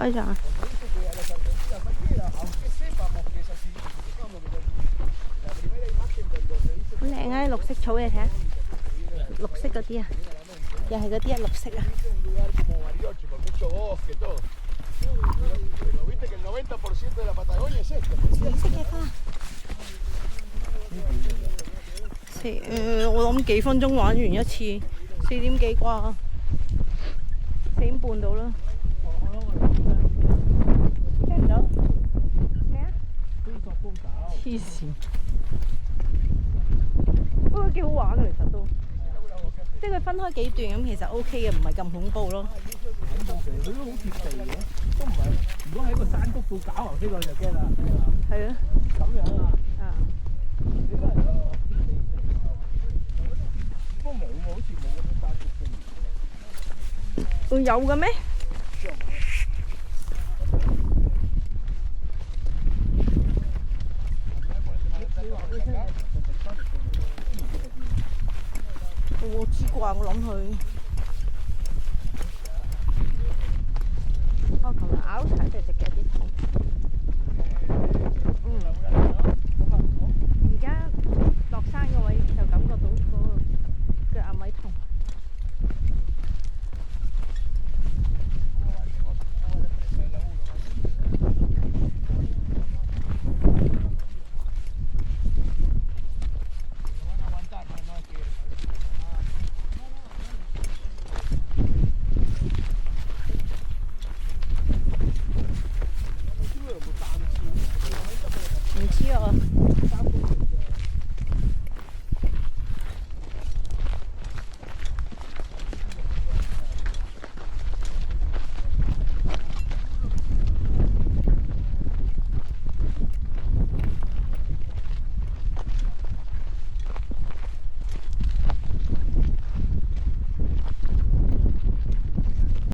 開咗。好靚啊！綠色草你睇下，綠色嗰啲啊，又係嗰啲啊，綠色啊。紫色嘅花。我諗幾分鐘玩完一次，4點幾啩，4點半到啦。聽唔到？咩啊？黐線！不過幾好玩啊，其實都，即係佢分開幾段咁，其實 OK 嘅，唔係咁恐怖咯。恐怖其實佢都好貼地嘅，都唔係。如果喺個山谷度搞頭先我就驚啦。係啊。咁樣啊？啊。你都係貼地。都冇喎，好似冇嗰啲山谷嘅。會有嘅咩？我知啩，我諗佢。我琴日拗柴隻隻腳啲痛。